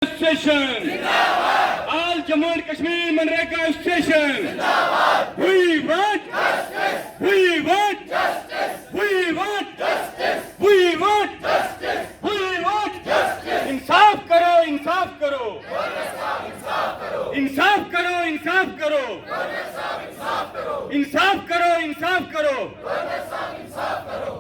Station. All Jammu and Kashmir Manrega Station. We want justice. We want justice. We want justice. We want justice. We want justice. इंसाफ करो, इंसाफ करो. इंसाफ करो, इंसाफ करो. इंसाफ करो, इंसाफ करो.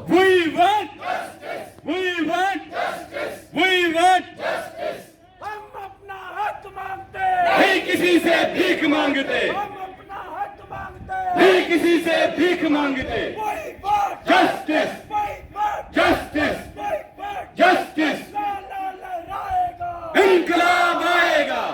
We want justice. We want justice. We want justice. हम अपना हक मांगते नहीं किसी से भीख मांगते, हम अपना हक मांगते नहीं किसी से भीख मांगते. वही बात Justice, वही बात justice, वही बात justice. लाला लहराएगा इंकलाब आएगा,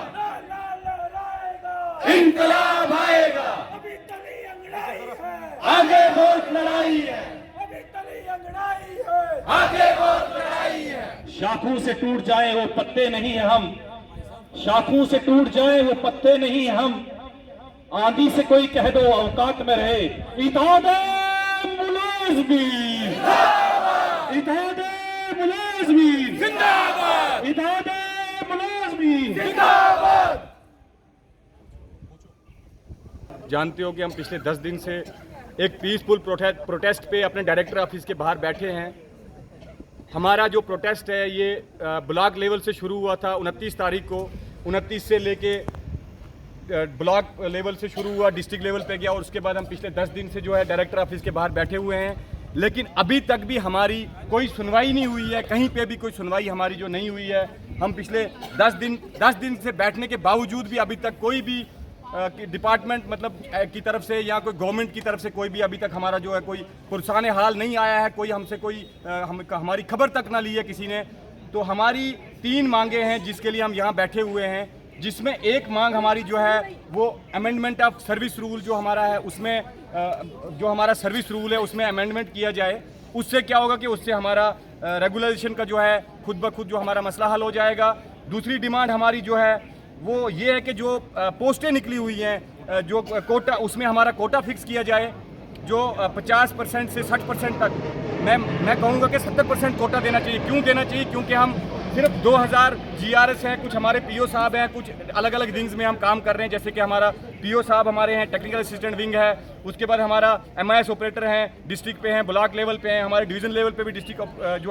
लाला लहराएगा इंकलाब आएगा. अभी तली अंगड़ाई है आगे बहुत लड़ाई है, अभी तली अंगड़ाई है आगे बहुत लड़ाई है. शाखों से टूट जाए वो पत्ते नहीं हैं हम, शाखों से टूट जाए वो पत्ते नहीं हैं हम. आंधी से कोई कह दो औकात में रहे. इत्तेहाद मुलाज़िमीन इत्तेहाद मुलाज़िमीन जिंदाबाद, इत्तेहाद मुलाज़िमीन. जानते हो कि हम पिछले 10 दिन से एक पीसफुल प्रोटेस्ट पे अपने डायरेक्टर ऑफिस के बाहर बैठे हैं. हमारा जो प्रोटेस्ट है ये ब्लॉक लेवल से शुरू हुआ था 29 तारीख को. 29 से लेके ब्लॉक लेवल से शुरू हुआ, डिस्ट्रिक्ट लेवल पे गया और उसके बाद हम पिछले 10 दिन से जो है डायरेक्टर ऑफिस के बाहर बैठे हुए हैं. लेकिन अभी तक भी हमारी कोई सुनवाई नहीं हुई है, कहीं पे भी कोई सुनवाई हमारी जो नहीं हुई है. हम पिछले 10 दिन से बैठने के बावजूद भी अभी तक कोई भी डिपार्टमेंट मतलब की तरफ से या कोई गवर्नमेंट की तरफ से कोई भी अभी तक हमारा जो है कोई पुरसाने हाल नहीं आया है. कोई हमसे कोई हमारी खबर तक ना ली है किसी ने. तो हमारी 3 मांगे हैं जिसके लिए हम यहाँ बैठे हुए हैं, जिसमें एक मांग हमारी जो है वो अमेंडमेंट ऑफ सर्विस रूल जो हमारा है उसमें जो हमारा सर्विस रूल है उसमें अमेंडमेंट किया जाए. उससे क्या होगा कि उससे हमारा रेगुलेशन का जो है खुद ब खुद जो हमारा मसला हल हो जाएगा. दूसरी डिमांड हमारी जो है वो ये है कि जो पोस्टें निकली हुई हैं जो कोटा उसमें हमारा कोटा फिक्स किया जाए जो 50% से 60% तक. मैं कहूँगा कि 70% कोटा देना चाहिए. क्यों देना चाहिए? क्योंकि हम सिर्फ 2000 GRS हैं, कुछ हमारे PO साहब हैं, कुछ अलग अलग विंग्स में हम काम कर रहे हैं. जैसे कि हमारा PO साहब हमारे हैं, टेक्निकल असिस्टेंट विंग है. उसके बाद हमारा MIS ऑपरेटर हैं, डिस्ट्रिक्ट पे हैं, ब्लॉक लेवल पे हैं, हमारे डिवीजन लेवल पे भी डिस्ट्रिक्ट जो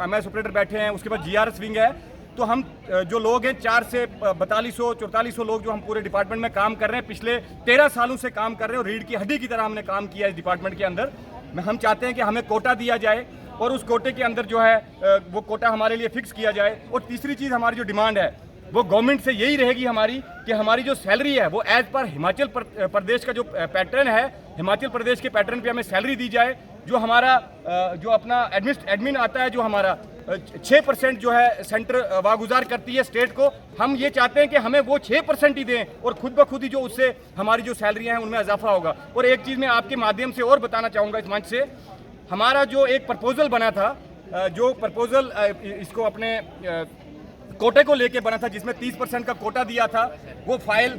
MIS ऑपरेटर बैठे हैं. उसके बाद GRS विंग है. तो हम जो लोग हैं 4 से 4200-4400 लोग जो हम पूरे डिपार्टमेंट में काम कर रहे हैं, पिछले 13 सालों से काम कर रहे हैं और रीढ़ की हड्डी की तरह हमने काम किया इस डिपार्टमेंट के अंदर. हम चाहते हैं कि हमें कोटा दिया जाए और उस कोटे के अंदर जो है वो कोटा हमारे लिए फिक्स किया जाए. और तीसरी चीज़ हमारी जो डिमांड है वो गवर्नमेंट से यही रहेगी हमारी कि हमारी जो सैलरी है वो एज पर हिमाचल प्रदेश का जो पैटर्न है, हिमाचल प्रदेश के पैटर्न पे हमें सैलरी दी जाए. जो हमारा जो अपना एडमिन आता है जो हमारा 6% जो है सेंटर वागुजार करती है स्टेट को, हम ये चाहते हैं कि हमें वो 6% ही दें और खुद ब खुद ही जो उससे हमारी जो सैलरियाँ हैं उनमें इजाफा होगा. और एक चीज़ मैं आपके माध्यम से और बताना चाहूँगा इस मंच से, हमारा जो एक प्रपोजल बना था, जो प्रपोजल इसको अपने कोटे को लेके बना था जिसमें 30% का कोटा दिया था, वो फाइल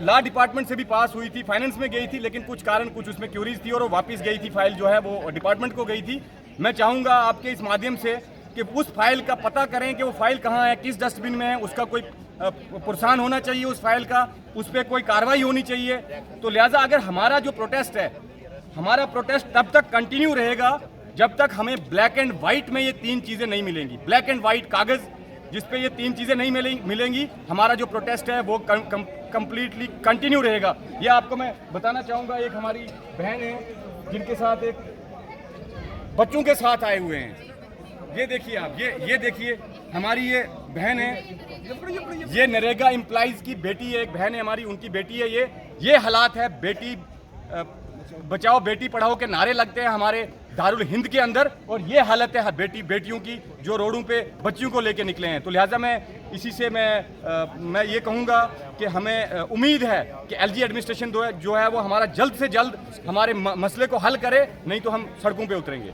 लॉ डिपार्टमेंट से भी पास हुई थी, फाइनेंस में गई थी, लेकिन कुछ कारण कुछ उसमें क्यूरीज थी और वो वापस गई थी. फाइल जो है वो डिपार्टमेंट को गई थी. मैं चाहूँगा आपके इस माध्यम से कि उस फाइल का पता करें कि वो फाइल कहाँ है, किस डस्टबिन में है, उसका कोई पुरसान होना चाहिए उस फाइल का, उस पर कोई कार्रवाई होनी चाहिए. तो लिहाजा अगर हमारा जो प्रोटेस्ट है, हमारा प्रोटेस्ट तब तक कंटिन्यू रहेगा जब तक हमें ब्लैक एंड वाइट में ये 3 चीज़ें नहीं मिलेंगी. ब्लैक एंड वाइट कागज़ जिस पे ये 3 चीज़ें नहीं मिलेंगी, हमारा जो प्रोटेस्ट है वो कंप्लीटली कंटिन्यू रहेगा. ये आपको मैं बताना चाहूँगा. एक हमारी बहन है जिनके साथ एक बच्चों के साथ आए हुए हैं. ये देखिए आप, ये देखिए हमारी ये बहन है, ये नरेगा एम्प्लॉइज़ की बेटी है, एक बहन है हमारी, उनकी बेटी है. ये हालात है. बेटी बचाओ बेटी पढ़ाओ के नारे लगते हैं हमारे दारुल हिंद के अंदर और ये हालत है बेटियों की जो रोडों पे बच्चियों को लेके निकले हैं. तो लिहाजा मैं इसी से मैं ये कहूँगा कि हमें उम्मीद है कि LG एडमिनिस्ट्रेशन जो है वो हमारा जल्द से जल्द हमारे मसले को हल करे, नहीं तो हम सड़कों पे उतरेंगे.